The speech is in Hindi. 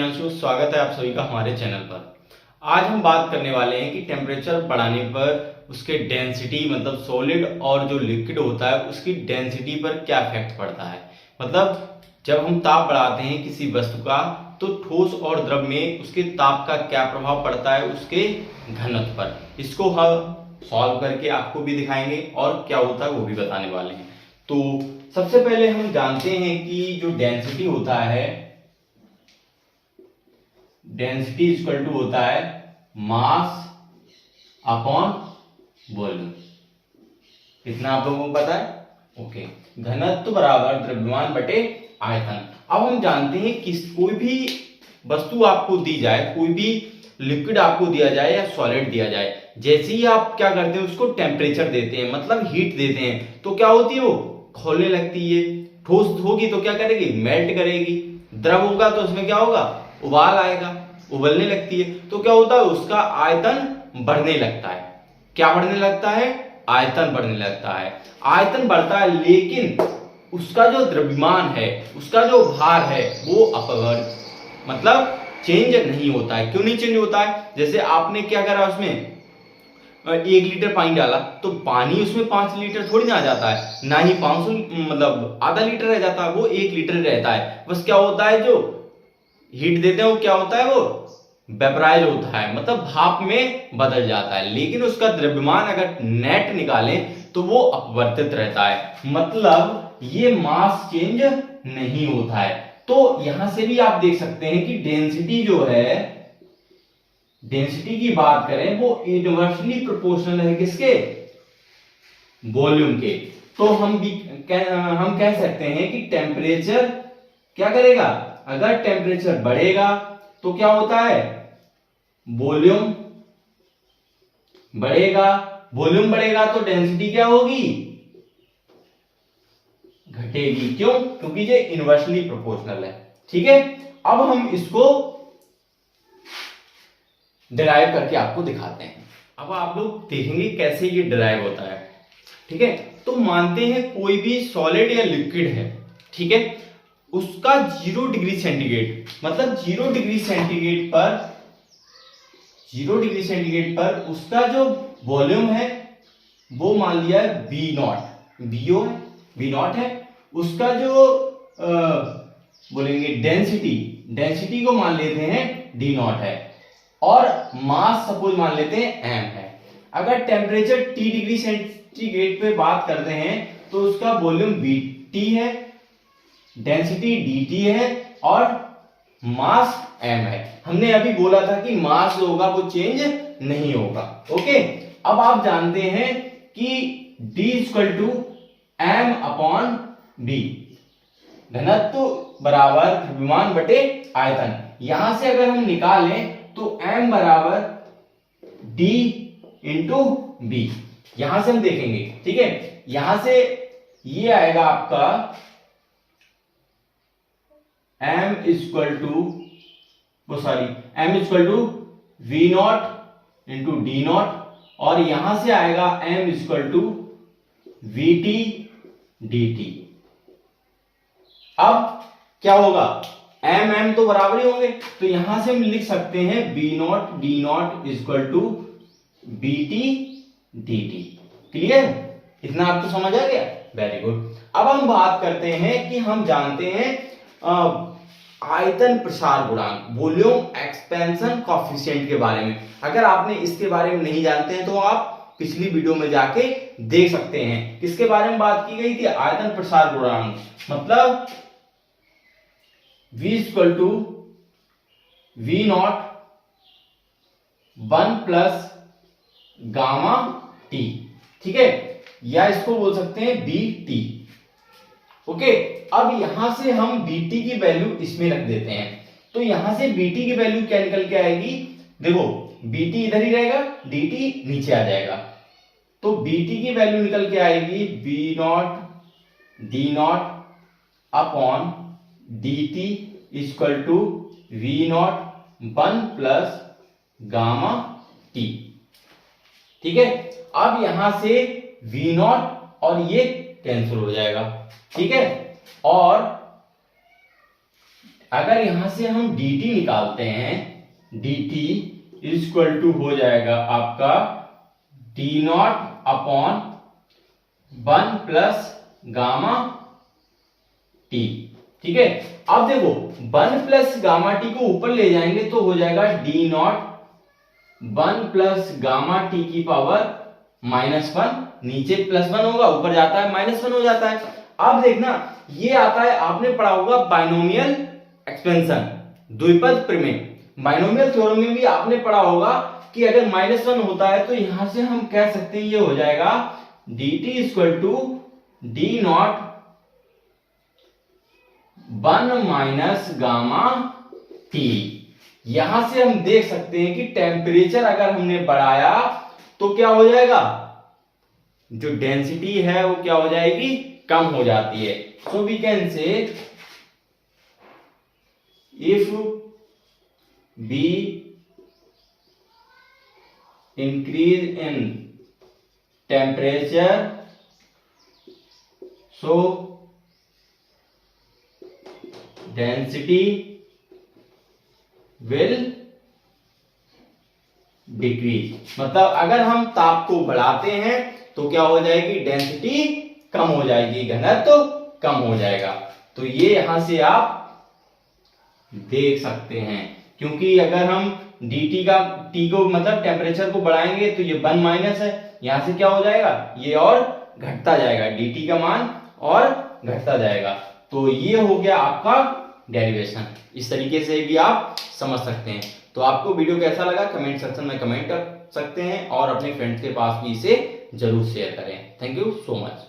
प्रियांशु, स्वागत है आप सभी का हमारे चैनल पर। आज हम बात करने वाले हैं कि टेम्परेचर बढ़ाने पर उसके डेंसिटी मतलब सॉलिड और जो लिक्विड होता है उसकी डेंसिटी पर क्या इफेक्ट पड़ता है। मतलब जब हम ताप बढ़ाते हैं किसी वस्तु का तो ठोस और द्रव में उसके ताप का क्या प्रभाव पड़ता है उसके घनत्व पर। इसको हम सॉल्व करके आपको भी दिखाएंगे और क्या होता है वो भी बताने वाले हैं। तो सबसे पहले हम जानते हैं कि जो डेंसिटी होता है, डेंसिटी इक्वल टू होता है मास अपॉन वॉल्यूम। कितना आप लोगों को पता है? ओके। घनत्व बराबर द्रव्यमान बटे आयतन। अब हम जानते हैं कि कोई भी वस्तु आपको दी जाए, कोई भी लिक्विड आपको दिया जाए या सॉलिड दिया जाए, जैसे ही आप क्या करते हैं उसको टेम्परेचर देते हैं मतलब हीट देते हैं तो क्या होती है, वो खौलने लगती है। ठोस होगी तो क्या करेगी, मेल्ट करेगी। द्रव होगा तो उसमें क्या होगा, उबाल आएगा, उबलने लगती है तो क्या होता है, उसका आयतन बढ़ने लगता है। क्या बढ़ने लगता है, आयतन बढ़ने लगता है। आयतन बढ़ता है लेकिन उसका जो द्रव्यमान है, उसका जो भार है वो अपवर्त मतलब चेंज नहीं होता है। क्यों नहीं चेंज होता है? जैसे आपने क्या करा, उसमें 1 लीटर पानी डाला तो पानी उसमें 5 लीटर थोड़ी ना आ जाता है, ना ही 500 मतलब आधा लीटर रह जाता है, वो 1 लीटर रहता है। बस क्या होता है, जो हीट देते हैं वो क्या होता है, वो वेपराइज होता है मतलब भाप में बदल जाता है। लेकिन उसका द्रव्यमान अगर नेट निकालें तो वो अपवर्तित रहता है, मतलब ये मास चेंज नहीं होता है। तो यहां से भी आप देख सकते हैं कि डेंसिटी जो है, डेंसिटी की बात करें वो इनवर्सली प्रोपोर्शनल है किसके, वॉल्यूम के। तो हम कह सकते हैं कि टेम्परेचर क्या करेगा, अगर टेम्परेचर बढ़ेगा तो क्या होता है, वॉल्यूम बढ़ेगा। वॉल्यूम बढ़ेगा तो डेंसिटी क्या होगी, घटेगी। क्यों? क्योंकि ये इनवर्सली प्रोपोर्शनल है। ठीक है, अब हम इसको डिराइव करके आपको दिखाते हैं। अब आप लोग देखेंगे कैसे ये डिराइव होता है। ठीक है, तो मानते हैं कोई भी सॉलिड या लिक्विड है, ठीक है, उसका 0 डिग्री सेंटीग्रेड मतलब 0 डिग्री सेंटीग्रेड पर, 0 डिग्री सेंटीग्रेड पर उसका जो वॉल्यूम है वो मान लिया है वी नॉट, वीओ है, वी नॉट है। उसका जो बोलेंगे डेंसिटी, डेंसिटी को मान लेते हैं डी नॉट है, और मास सपोज मान लेते हैं एम है। अगर टेम्परेचर टी डिग्री सेंटीग्रेड पे बात करते हैं तो उसका वॉल्यूम वी टी है, डेंसिटी डी टी है और मास एम है। हमने अभी बोला था कि मास जो होगा वो चेंज नहीं होगा। ओके, अब आप जानते हैं कि D equal to M upon B, घनत्व बराबर द्रव्यमान बटे आयतन। यहां से अगर हम निकालें तो m बराबर D इंटू बी, यहां से हम देखेंगे। ठीक है, यहां से ये आएगा आपका m equal to V naught into D naught, और यहां से आएगा m equal to V T D T. अब क्या होगा, एम एम तो बराबर ही होंगे, तो यहां से हम लिख सकते हैं B naught D naught equal to B T D T. Clear? इतना आपको समझ आ गया? Very good. अब हम बात करते हैं कि हम जानते हैं आयतन प्रसार गुणांक, वॉल्यूम एक्सपेंशन कोएफिशिएंट के बारे में। अगर आपने इसके बारे में नहीं जानते हैं तो आप पिछली वीडियो में जाके देख सकते हैं। किसके बारे में बात की गई थी, आयतन प्रसार गुणांक मतलब V equal to V naught 1 plus gamma T. ठीक है, या इसको बोल सकते हैं बी टी। ओके, अब यहां से हम बीटी की वैल्यू इसमें रख देते हैं, तो यहां से बीटी की वैल्यू क्या निकल के आएगी, देखो बीटी इधर ही रहेगा, डीटी नीचे आ जाएगा, तो बीटी की वैल्यू निकल के आएगी B naught D naught upon D T equal to V naught 1 plus gamma T. ठीक है, अब यहां से वी नॉट और ये कैंसिल हो जाएगा। ठीक है, और अगर यहां से हम dt निकालते हैं, dt इक्वल टू हो जाएगा आपका d not upon 1 plus gamma T. ठीक है, अब देखो 1 प्लस गामा टी को ऊपर ले जाएंगे तो हो जाएगा d naught 1 plus gamma T की पावर -1, नीचे +1 होगा, ऊपर जाता है -1 हो जाता है। अब देखना ये आता है, आपने पढ़ा होगा बाइनोमियल एक्सपेंशन, द्विपद प्रमेय। बाइनोमियल थ्योरम में भी आपने पढ़ा होगा कि अगर -1 होता है तो यहां से हम कह सकते हैं ये हो जाएगा dt equal to d naught 1 minus gamma T. यहां से हम देख सकते हैं कि टेम्परेचर अगर हमने बढ़ाया तो क्या हो जाएगा, जो डेंसिटी है वो क्या हो जाएगी, कम हो जाती है। So we can say if be increase in temperature so density will decrease. मतलब अगर हम ताप को बढ़ाते हैं तो क्या हो जाएगी, डेंसिटी कम हो जाएगी, घनत्व तो कम हो जाएगा। तो ये यहां से आप देख सकते हैं, क्योंकि अगर हम dt का t को मतलब टेम्परेचर को बढ़ाएंगे तो ये 1 माइनस है, यहां से क्या हो जाएगा, ये और घटता जाएगा, dt का मान और घटता जाएगा। तो ये हो गया आपका डेरिवेशन। इस तरीके से भी आप समझ सकते हैं। तो आपको वीडियो कैसा लगा कमेंट सेक्शन में कमेंट कर सकते हैं और अपने फ्रेंड्स के पास भी इसे जरूर शेयर करें। Thank you so much.